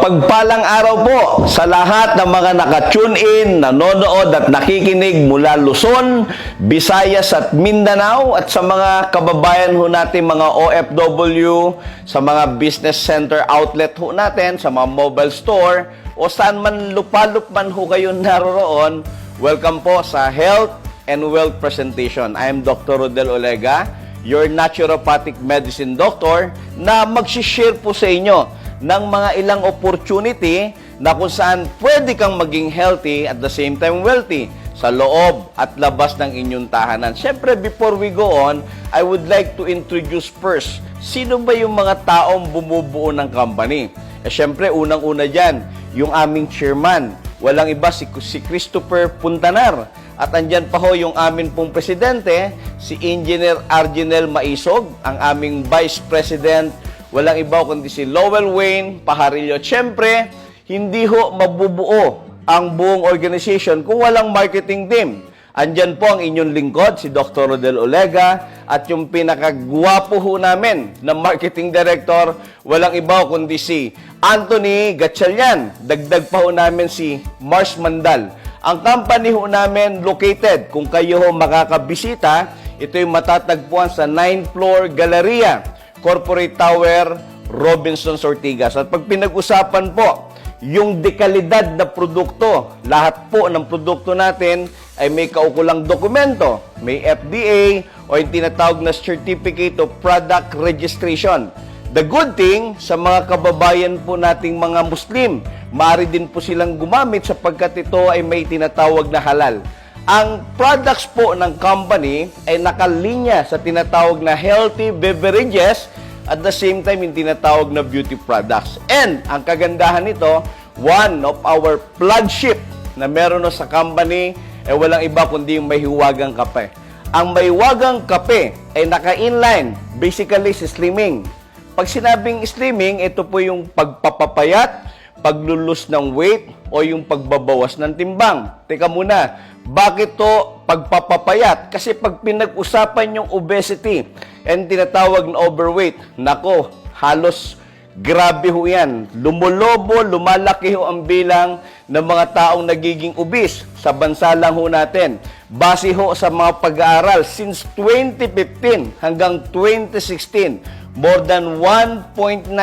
Mapagpalang araw po sa lahat ng mga naka-tune in, nanonood at nakikinig mula Luzon, Visayas at Mindanao at sa mga kababayan ho natin mga OFW, sa mga business center outlet ho natin, sa mga mobile store o saan man lupalup man ho kayo naroroon. Welcome po sa Health and Wealth Presentation. I am Dr. Rodel Olega, your naturopathic medicine doctor na mag-share po sa inyo ng mga ilang opportunity na kung saan pwede kang maging healthy at the same time wealthy sa loob at labas ng inyong tahanan. Siyempre, before we go on, I would like to introduce first, sino ba yung mga taong bumubuo ng company? Siyempre, unang-una dyan, yung aming chairman. Walang iba si Christopher Puntanar. At andyan pa ho yung amin pong presidente, si Engineer Arginel Maisog, ang aming Vice President. Walang iba kundi si Lowell Wayne Pajarillo. Siyempre, hindi ho mabubuo ang buong organization kung walang marketing team. Andyan po ang inyong lingkod, si Dr. Rodel Olega, at yung pinakagwapo ho namin na marketing director, walang iba kundi si Anthony Gatchalian. Dagdag pa ho namin si Mars Mandal. Ang company ho namin located, kung kayo ho makakabisita, ito yung matatagpuan sa 9th floor Galleria, Corporate Tower, Robinsons Ortigas. At pag pinag-usapan po, yung dekalidad na produkto, lahat po ng produkto natin ay may kaukulang dokumento, may FDA o yung tinatawag na Certificate of Product Registration. The good thing, sa mga kababayan po nating mga Muslim, maaari din po silang gumamit sapagkat ito ay may tinatawag na halal. Ang products po ng company ay nakalinya sa tinatawag na healthy beverages at the same time yung tinatawag na beauty products. And ang kagandahan nito, one of our flagship na meron no sa company ay walang iba kundi yung Mahiwagang Kape. Ang Mahiwagang Kape ay naka-inline, basically si slimming. Pag sinabing slimming, ito po yung pagpapapayat, paglulus ng weight o yung pagbabawas ng timbang. Teka muna, bakit to pagpapapayat? Kasi pag pinag-usapan yung obesity and tinatawag na overweight, nako, halos grabe ho yan. Lumulobo, lumalaki ho ang bilang ng mga taong nagiging obese sa bansa lang ho natin. Base ho sa mga pag-aaral, since 2015 hanggang 2016, more than 1.9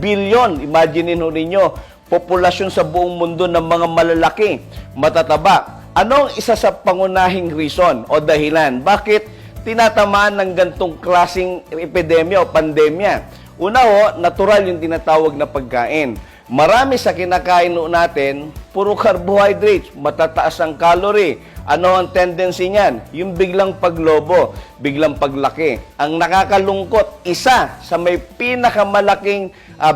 billion, imaginein ho ninyo, populasyon sa buong mundo ng mga malalaki, matataba. Anong isa sa pangunahing reason o dahilan? Bakit tinatamaan ng gantong klaseng epidemya o pandemya? Una ho, natural yung tinatawag na pagkain. Marami sa kinakain natin, puro carbohydrates, matataas ang calorie. Ano ang tendency niyan? Yung biglang paglobo, biglang paglaki. Ang nakakalungkot, isa sa may pinakamalaking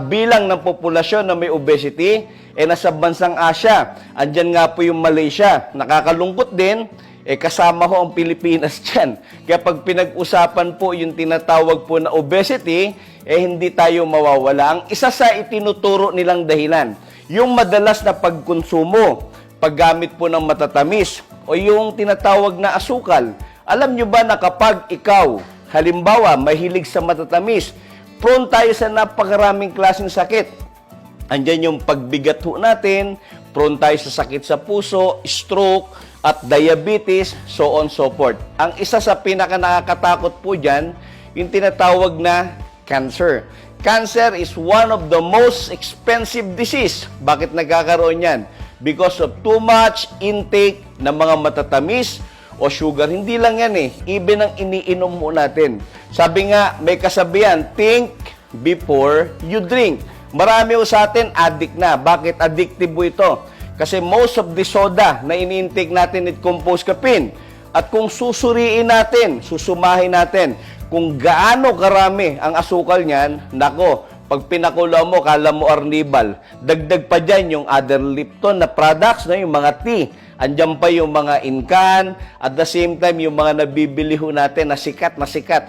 bilang ng populasyon na may obesity, nasa bansang Asia. Andyan nga po yung Malaysia. Nakakalungkot din, kasama ho ang Pilipinas dyan. Kaya pag pinag-usapan po yung tinatawag po na obesity, hindi tayo mawawala. Ang isa sa itinuturo nilang dahilan, yung madalas na pagkonsumo, paggamit po ng matatamis, o yung tinatawag na asukal. Alam nyo ba na kapag ikaw, halimbawa, mahilig sa matatamis, prone tayo sa napakaraming klaseng sakit. Andyan yung pagbigat ho natin, prone tayo sa sakit sa puso, stroke, at diabetes, so on so forth. Ang isa sa pinaka-nakakatakot po dyan, yung tinatawag na cancer. Cancer is one of the most expensive disease. Bakit nagkakaroon yan? Because of too much intake ng mga matatamis o sugar. Hindi lang yan even ang iniinom mo natin. Sabi nga, may kasabihan, think before you drink. Marami o sa atin, addict na. Bakit addictive po ito? Kasi most of the soda na ini-intake natin it composed caffeine. At kung susuriin natin, susumahin natin, kung gaano karami ang asukal niyan, nako, pag pinakulaw mo, kala mo arnibal. Dagdag pa dyan yung other Lipton na products, yung mga tea. Andyan pa yung mga incan, at the same time, yung mga nabibili ho natin na sikat,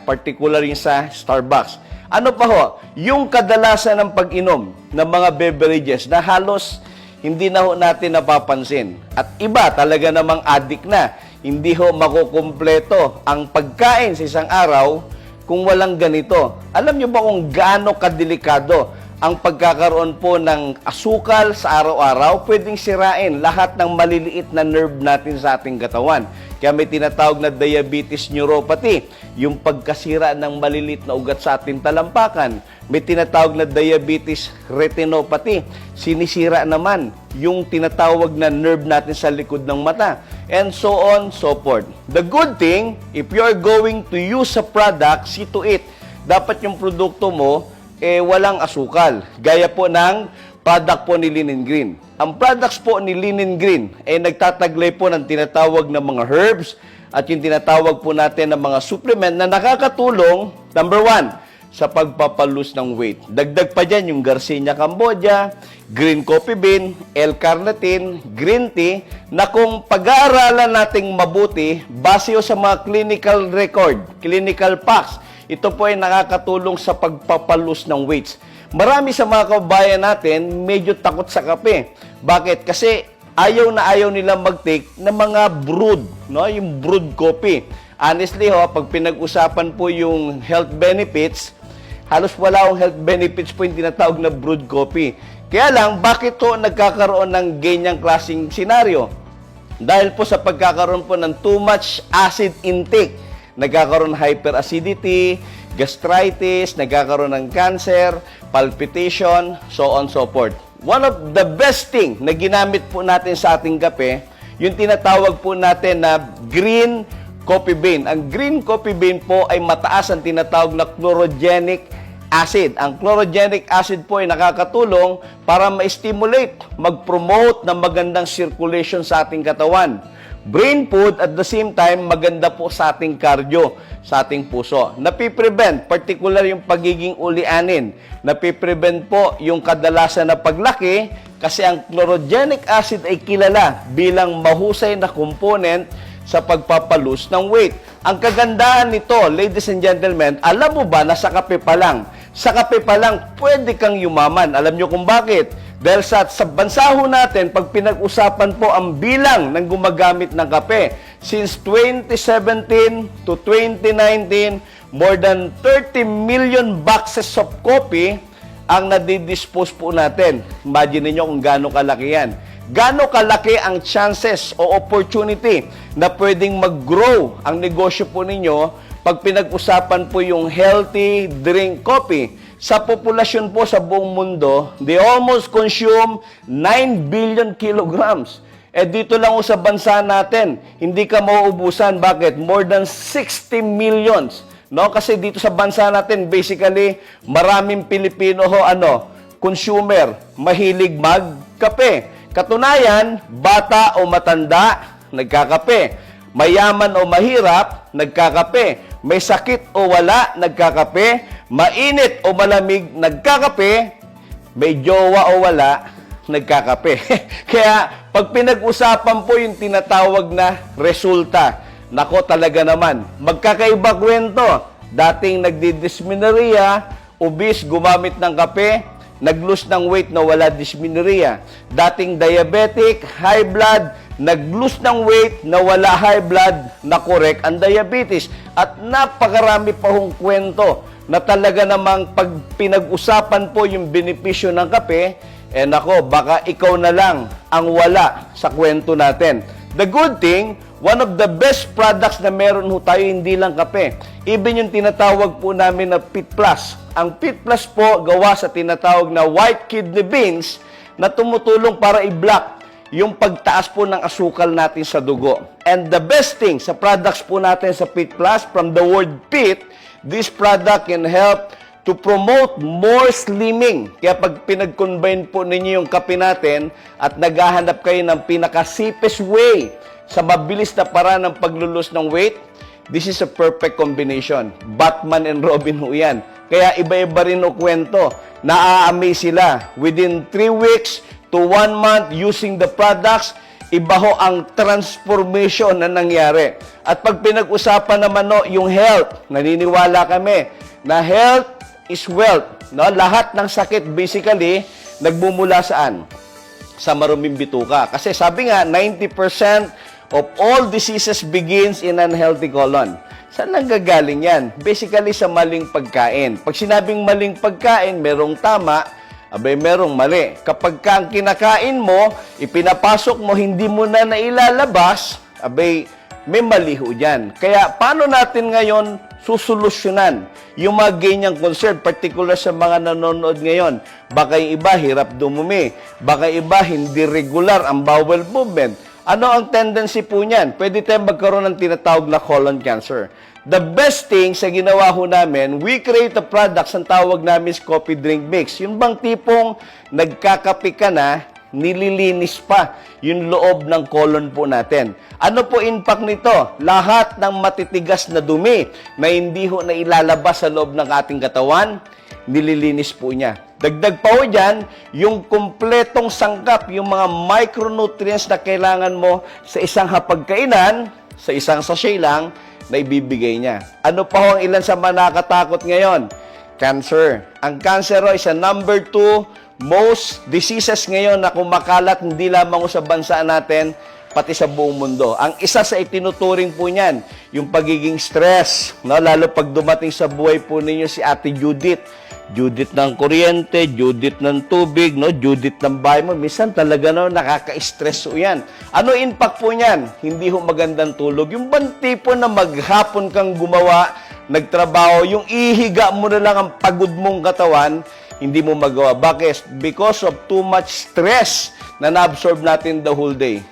particularly sa Starbucks. Ano pa ho? Yung kadalasan ng pag-inom ng mga beverages na halos hindi na ho natin napapansin. At iba talaga namang addict na. Hindi ho makukumpleto ang pagkain sa isang araw kung walang ganito. Alam nyo ba kung gaano kadelikado ang pagkakaroon po ng asukal sa araw-araw, pwedeng sirain lahat ng maliliit na nerve natin sa ating katawan. Kaya may tinatawag na diabetes neuropathy, yung pagkasira ng maliliit na ugat sa ating talampakan. May tinatawag na diabetes retinopathy, sinisira naman yung tinatawag na nerve natin sa likod ng mata. And so on, so forth. The good thing, if you're going to use a product, see to it, dapat yung produkto mo, walang asukal. Gaya po ng product po ni Linen Green. Ang products po ni Linen Green nagtataglay po ng tinatawag na mga herbs at yung tinatawag po natin ng mga supplement na nakakatulong, number 1, sa pagpapalus ng weight. Dagdag pa dyan yung Garcinia Cambodia, Green Coffee Bean, L-Carnitine, Green Tea, na kung pag-aaralan nating mabuti, base sa mga clinical record, clinical facts, ito po ay nakakatulong sa pagpapalus ng weights. Marami sa mga kababayan natin medyo takot sa kape. Bakit? Kasi ayaw na ayaw nila mag-take ng mga brewed, no? Yung brewed coffee. Honestly, pag pinag-usapan po yung health benefits, halos wala akong health benefits po yung tinatawag na brewed coffee. Kaya lang, bakit to nagkakaroon ng ganyang klaseng senaryo? Dahil po sa pagkakaroon po ng too much acid intake. Nagkakaroon hyperacidity, gastritis, nagkakaroon ng cancer, palpitation, so on so forth. One of the best thing na ginamit po natin sa ating kape, yung tinatawag po natin na green coffee bean. Ang green coffee bean po ay mataas ang tinatawag na chlorogenic acid. Ang chlorogenic acid po ay nakakatulong para ma-stimulate, mag-promote ng magandang circulation sa ating katawan. Brain food, at the same time, maganda po sa ating cardio, sa ating puso. Napiprevent, particular yung pagiging ulianin. Napiprevent po yung kadalasan na paglaki kasi ang chlorogenic acid ay kilala bilang mahusay na component sa pagpapalus ng weight. Ang kagandahan nito, ladies and gentlemen, alam mo ba na sa kape pa lang, pwede kang yumaman. Alam nyo kung bakit? Dahil sa bansa ho natin, pag pinag-usapan po ang bilang ng gumagamit ng kape, since 2017 to 2019, more than 30 million boxes of coffee ang nadidispose po natin. Imagine niyo kung gaano kalaki yan. Gaano kalaki ang chances o opportunity na pwedeng mag-grow ang negosyo po ninyo pag pinag-usapan po yung healthy drink coffee. Sa populasyon po sa buong mundo, they almost consume 9 billion kilograms. Dito lang sa bansa natin, hindi ka mauubusan. Bakit? More than 60 millions. No? Kasi dito sa bansa natin, basically, maraming Pilipino consumer, mahilig magkape. Katunayan, bata o matanda, nagkakape. Mayaman o mahirap, nagkakape. May sakit o wala, nagkakape. Mainit o malamig, nagkakape. May jowa o wala, nagkakape. Kaya, pag pinag-usapan po yung tinatawag na resulta, nako talaga naman, magkakaiba kwento. Dating nagdidysmenorrhea, obese, gumamit ng kape, nag-lose ng weight na wala dysmenorrhea. Dating diabetic, high blood, nag-lose ng weight na wala high blood, na correct ang diabetes. At napakarami pa hong kwento na talaga namang pag pinag-usapan po yung benepisyo ng kape, nako, baka ikaw na lang ang wala sa kwento natin. The good thing, one of the best products na meron ho tayo, hindi lang kape. Even yung tinatawag po namin na Pit Plus. Ang Pit Plus po, gawa sa tinatawag na white kidney beans na tumutulong para i-block yung pagtaas po ng asukal natin sa dugo. And the best thing sa products po natin sa Pit Plus, from the word pit, this product can help to promote more slimming. Kaya pag pinag-combine po ninyo yung kape natin at naghahanap kayo ng pinaka-safest way sa mabilis na paraan ng paglulus ng weight, this is a perfect combination. Batman and Robin ho yan. Kaya iba-iba rin o kwento. Naa-amaze sila. Within 3 weeks to 1 month using the products, iba ho ang transformation na nangyari. At pag pinag-usapan naman yung health, naniniwala kami na health is wealth. No? Lahat ng sakit basically nagmumula saan? Sa maruming bituka. Kasi sabi nga, 90% of all diseases begins in unhealthy colon. Saan nanggagaling yan? Basically sa maling pagkain. Pag sinabing maling pagkain, merong tama abay merong mali. Kapag ka ang kinakain mo, ipinapasok mo, hindi mo na nailalabas, abay may mali ho dyan. Kaya paano natin ngayon susolusyonan yung mga ganyang concern, particular sa mga nanonood ngayon? Baka yung iba hirap dumumi, baka iba hindi regular ang bowel movement. Ano ang tendency po niyan? Pwede tayong magkaroon ng tinatawag na colon cancer. The best thing sa ginawa ho namin, we create a product ang tawag namin is coffee drink mix. Yung bang tipong nagkakape ka na, nililinis pa yung loob ng colon po natin. Ano po impact nito? Lahat ng matitigas na dumi na hindi ho na ilalabas sa loob ng ating katawan, nililinis po niya. Dagdag pa ho dyan, yung kumpletong sangkap, yung mga micronutrients na kailangan mo sa isang hapagkainan, sa isang sachet lang, na ibibigay niya. Ano pa ho ang ilan sa mga nakatakot ngayon? Cancer. Ang cancer ho is a number 2 most diseases ngayon na kumakalat hindi lamang sa bansa natin, pati sa buong mundo. Ang isa sa itinuturing po niyan, yung pagiging stress, no? Lalo pag dumating sa buhay po ninyo si Ate Judith. Judith ng kuryente, Judith ng tubig, no? Judith ng bahay mo. Minsan talaga nakaka-stress po yan. Ano impact po niyan? Hindi ho magandang tulog. Yung bang tipo na maghapon kang gumawa, nagtrabaho, yung ihiga mo na lang ang pagod mong katawan, hindi mo magawa. Bakit? Because of too much stress na na-absorb natin the whole day.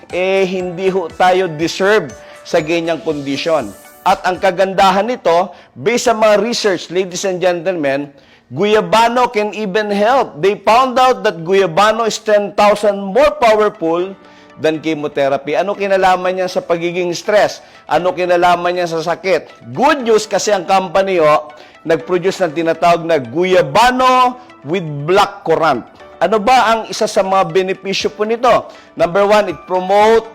Hindi ho tayo deserve sa ganyang condition. At ang kagandahan nito, based sa mga research, ladies and gentlemen, Guyabano can even help. They found out that Guyabano is 10,000 more powerful than chemotherapy. Ano kinalaman niya sa pagiging stress? Ano kinalaman niya sa sakit? Good news kasi ang company nag-produce ng tinatawag na Guyabano with black currant. Ano ba ang isa sa mga benepisyo po nito? Number 1, it promote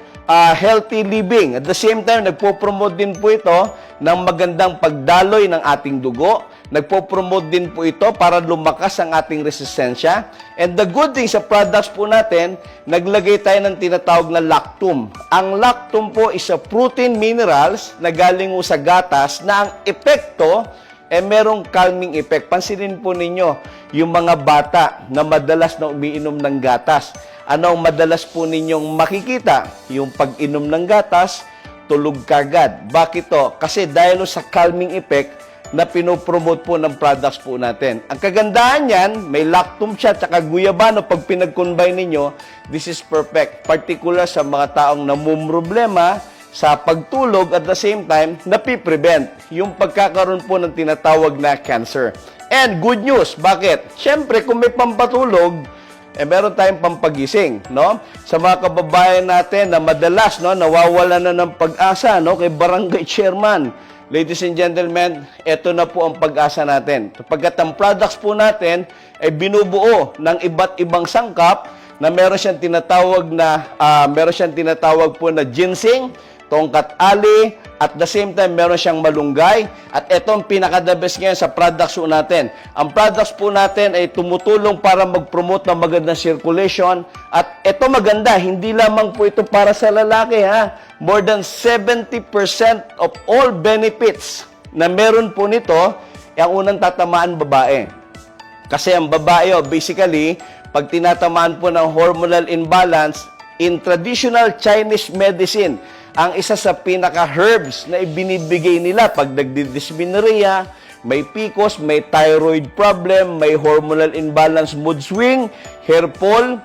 healthy living. At the same time, nagpo-promote din po ito ng magandang pagdaloy ng ating dugo. Nagpo-promote din po ito para lumakas ang ating resistensya. And the good thing sa products po natin, naglagay tayo ng tinatawag na lactum. Ang lactum po is a protein minerals na galing sa gatas na ang epekto merong calming effect. Pansinin po ninyo, yung mga bata na madalas na umiinom ng gatas. Ano ang madalas po ninyong makikita? Yung pag-inom ng gatas, tulog kagad. Bakit to? Kasi dahil sa calming effect na pinopromote po ng products po natin. Ang kagandahan yan, may lactum siya at guyabano. Pag pinag-combine ninyo, this is perfect. Particular sa mga taong namumroblema sa pagtulog at the same time, napiprevent yung pagkakaroon po ng tinatawag na cancer. And good news, bakit? Siyempre, kung may pampatulog, meron tayong pampagising, no? Sa mga kababayan natin na madalas, no, nawawala na ng pag-asa, no, kay barangay chairman. Ladies and gentlemen, ito na po ang pag-asa natin. Sapagkat ang products po natin ay binubuo ng iba't ibang sangkap na meron siyang tinatawag po na ginseng, tongkat ali, at the same time, meron siyang malunggay. At ito ang pinaka-the best ngayon sa products po natin. Ang products po natin ay tumutulong para mag-promote ng magandang circulation. At ito maganda, hindi lamang po ito para sa lalaki, ha? More than 70% of all benefits na meron po nito, ang unang tatamaan babae. Kasi ang babae, basically, pag tinatamaan po ng hormonal imbalance, in traditional Chinese medicine, ang isa sa pinaka-herbs na ibinibigay nila pag nagdidysmenorrhea, may PCOS, may thyroid problem, may hormonal imbalance, mood swing, hair fall,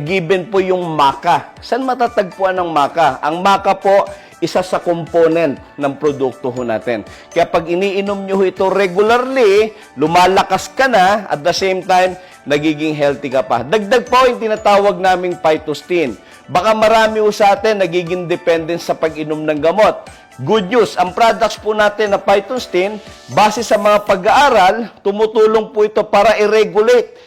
given po yung maca. Saan matatagpuan ang maca? Ang maca po, isa sa component ng produkto ho natin. Kaya pag iniinom nyo ito regularly, lumalakas ka na, at the same time, nagiging healthy ka pa. Dagdag po yung tinatawag naming phytosten. Baka marami po sa atin nagiging dependent sa pag-inom ng gamot. Good news, ang products po natin na phytosten, base sa mga pag-aaral, tumutulong po ito para i-regulate.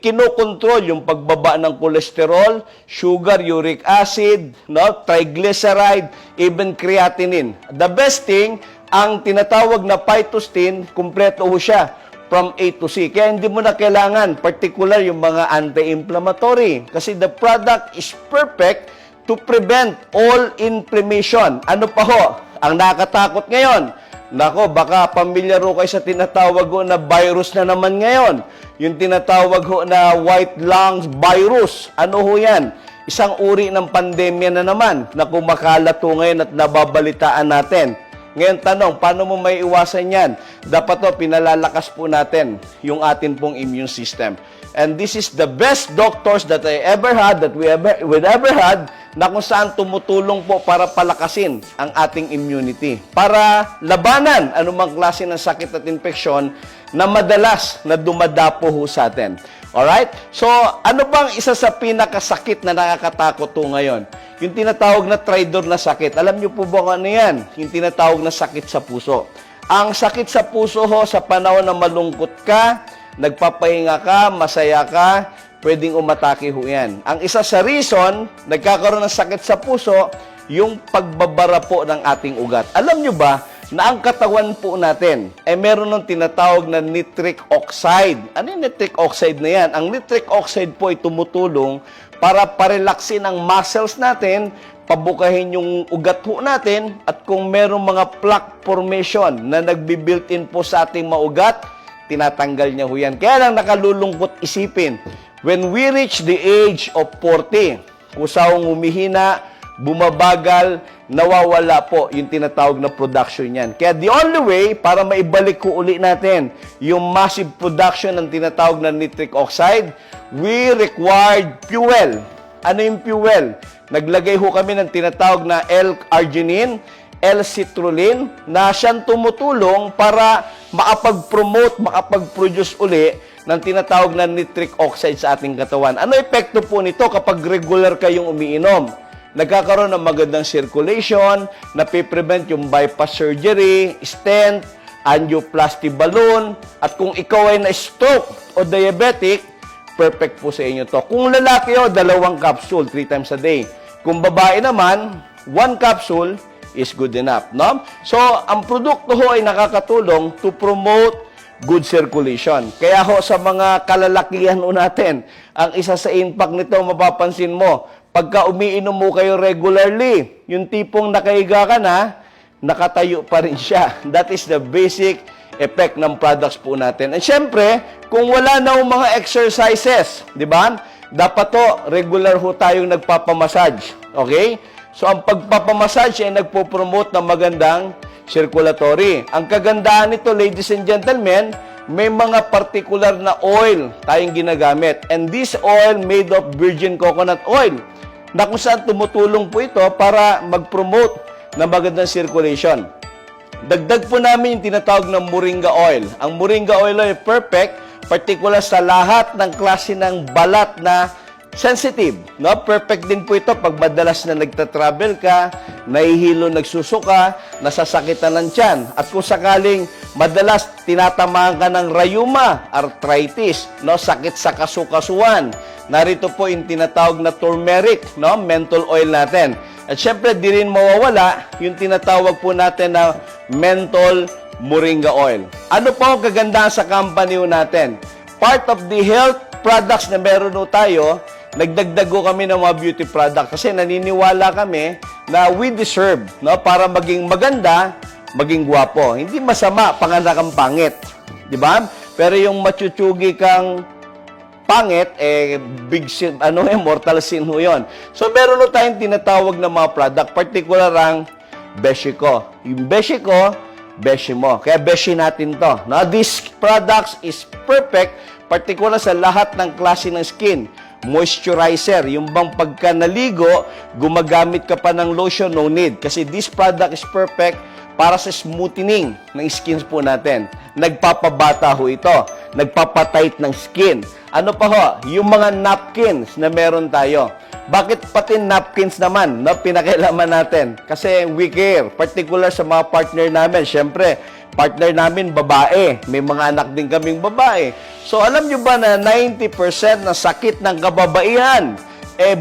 Kinokontrol yung pagbaba ng cholesterol, sugar, uric acid, no, triglyceride, even creatinine. The best thing, ang tinatawag na phytosten, kumpleto ho siya from A to C. Kaya hindi mo na kailangan, particular yung mga anti-inflammatory. Kasi the product is perfect to prevent all inflammation. Ano pa ho? Ang nakatakot ngayon, Nako, baka pamilyar ho kayo sa tinatawag ho na virus na naman ngayon. Yung tinatawag ho na white lungs virus. Ano ho yan? Isang uri ng pandemya na naman na kumakalat ho ngayon at nababalitaan natin. Ngayon tanong, paano mo may iwasan yan? Dapat to, pinalalakas po natin yung atin pong immune system. And this is the best doctors that I ever had, that we ever had, na kung saan tumutulong po para palakasin ang ating immunity. Para labanan anumang klase ng sakit at infeksyon na madalas na dumadapo ho sa atin. Alright? So, ano bang isa sa pinakasakit na nakakatakot ho ngayon? Yung tinatawag na tridor na sakit. Alam niyo po ba kung ano yan? Yung tinatawag na sakit sa puso. Ang sakit sa puso ho, sa panahon na malungkot ka, nagpapahinga ka, masaya ka, pwedeng umatake ho yan. Ang isa sa reason, nagkakaroon ng sakit sa puso, yung pagbabara po ng ating ugat. Alam nyo ba na ang katawan po natin ay meron ng tinatawag na nitric oxide. Ano yung nitric oxide na yan? Ang nitric oxide po ay tumutulong para parelaksin ang muscles natin, pabukahin yung ugat ho natin, at kung merong mga plaque formation na nagbi-built-in po sa ating maugat, tinatanggal niya ho yan. Kaya lang nakalulungkot isipin, when we reach the age of 40, kusawang humihina, bumabagal, nawawala po yung tinatawag na production niyan. Kaya the only way para maibalik ko uli natin yung massive production ng tinatawag na nitric oxide, we required fuel. Ano yung fuel? Naglagay ho kami ng tinatawag na L-arginine, L-citrulline, na siyang tumutulong para makapag-promote, makapag-produce uli ng tinatawag na nitric oxide sa ating katawan. Ano epekto po nito kapag regular kayong umiinom? Nagkakaroon ng magandang circulation, napiprevent yung bypass surgery, stent, angioplasty balloon, at kung ikaw ay na-stroke o diabetic, perfect po sa inyo to. Kung lalaki o, 2 capsule, 3 times a day. Kung babae naman, 1 capsule is good enough, no? So, ang produkto ho ay nakakatulong to promote good circulation. Kaya ho, sa mga kalalakihan ho natin, ang isa sa impact nito, mapapansin mo, pagka umiinom mo kayo regularly, yung tipong nakahiga ka na, nakatayo pa rin siya. That is the basic effect ng products po natin. And syempre, kung wala na yung mga exercises, di ba? Dapat to, regular ho tayong nagpapamassage. Okay? So, ang pagpapamassage ay nagpo-promote ng magandang circulatory. Ang kagandahan nito, ladies and gentlemen, may mga particular na oil tayong ginagamit. And this oil made of virgin coconut oil, na kung saan tumutulong po ito para mag-promote ng magandang circulation. Dagdag po namin yung tinatawag na moringa oil. Ang moringa oil ay perfect, particular sa lahat ng klase ng balat na sensitive. No? Perfect din po ito pag madalas na nagta-travel ka, nahihilo, nagsusuka, nasasakitan ng tiyan. At kung sakaling madalas tinatamaan ka ng rheuma, arthritis, no? Sakit sa kasukasuan, narito po yung tinatawag na turmeric, no? Menthol oil natin. At syempre, di rin mawawala yung tinatawag po natin na menthol moringa oil. Ano po ang kagandahan sa company natin? Part of the health products na meron tayo, nagdagdag kami ng mga beauty product kasi naniniwala kami na we deserve, no, para maging maganda, maging gwapo. Hindi masama panganak ang pangit, di ba? Pero yung machuchugi kang pangit, big sin, mortal sin ho yun. So, meron tayong tinatawag na mga product, particular ang Beshi Ko. Yung Beshi Ko, Beshi mo. Kaya Beshi natin to. Now, these products is perfect, particular sa lahat ng klase ng skin. Moisturizer, yung bang pagka naligo, gumagamit ka pa ng lotion, no need. Kasi this product is perfect para sa smoothening ng skins po natin. Nagpapabata ho ito. Nagpapatight ng skin. Ano pa ho? Yung mga napkins na meron tayo. Bakit pati napkins naman na pinakailaman natin? Kasi we care. Particular sa mga partner namin. Siyempre, partner namin babae. May mga anak din kaming babae. So, alam nyo ba na 90% na sakit ng kababaihan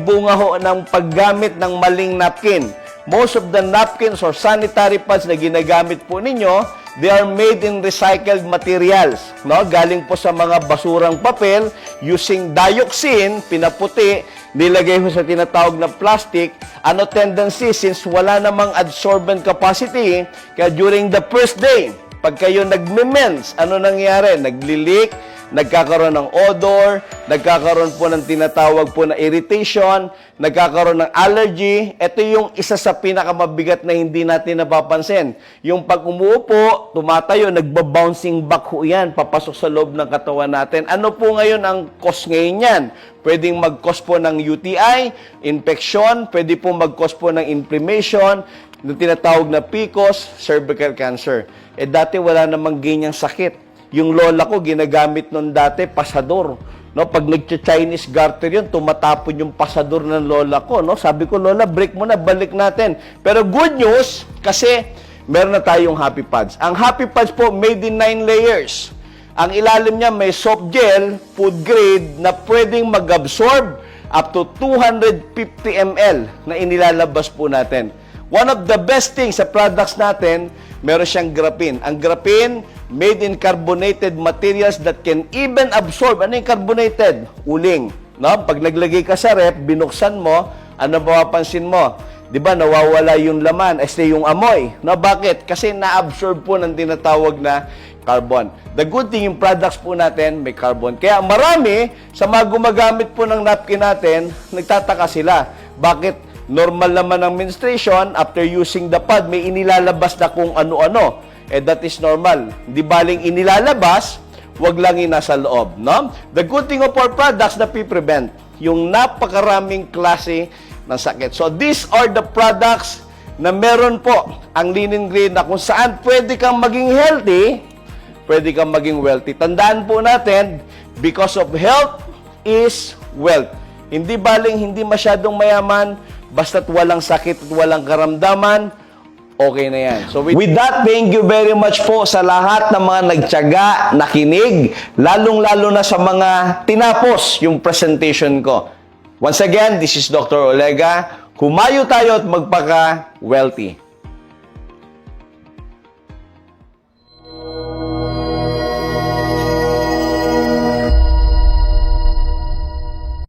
bunga ho ng paggamit ng maling napkin? Most of the napkins or sanitary pads na ginagamit po ninyo, they are made in recycled materials. No? Galing po sa mga basurang papel, using dioxin, pinaputi, nilagay ho sa tinatawag na plastic, ano tendency, since wala namang adsorbent capacity, kaya during the first day, pag kayo nagme-mens, ano nangyari? Nagli-leak, nagkakaroon ng odor, nagkakaroon po ng tinatawag po na irritation, nagkakaroon ng allergy. Ito yung isa sa pinakamabigat na hindi natin napapansin. Yung pag umuupo, tumatayo, nagba-bouncing back ho yan, papasok sa loob ng katawan natin. Ano po ngayon ang cause ngayon yan? Pwedeng mag-cause po ng UTI, infection, pwede po mag-cause po ng inflammation, na tinatawag na PCOS, cervical cancer. Dati wala namang ganyang sakit. Yung lola ko, ginagamit nun dati, pasador. No, pag nagcha-Chinese garter yun, tumatapon yung pasador ng lola ko. No? Sabi ko, Lola, break mo na, balik natin. Pero good news, kasi meron na tayong Happy Pads. Ang Happy Pads po, made in 9 layers. Ang ilalim niya may soft gel, food grade, na pwedeng mag-absorb up to 250 ml na inilalabas po natin. One of the best things sa products natin, meron siyang graphene. Ang graphene, made in carbonated materials that can even absorb. Ano yung carbonated? Uling. No? Pag naglagay ka sa rep, binuksan mo, ano mapapansin mo? Di ba, nawawala yung laman, yung amoy. No? Bakit? Kasi na-absorb po ng tinatawag na carbon. The good thing, yung products po natin, may carbon. Kaya marami, sa mga gumagamit po ng napkin natin, nagtataka sila. Bakit? Normal naman ang menstruation, after using the pad, may inilalabas na kung ano-ano. That is normal. Hindi baling inilalabas, wag lang yung nasa loob. No? The good thing of our products na prevent yung napakaraming klase ng sakit. So, these are the products na meron po ang linen grade na kung saan pwede kang maging healthy, pwede kang maging wealthy. Tandaan po natin, because of health is wealth. Hindi baling hindi masyadong mayaman, basta't walang sakit at walang karamdaman, okay na yan. So with that, thank you very much po sa lahat ng mga nagtiyaga, nakinig, lalong-lalo na sa mga tinapos yung presentation ko. Once again, this is Dr. Olega. Humayo tayo at magpaka-wealthy.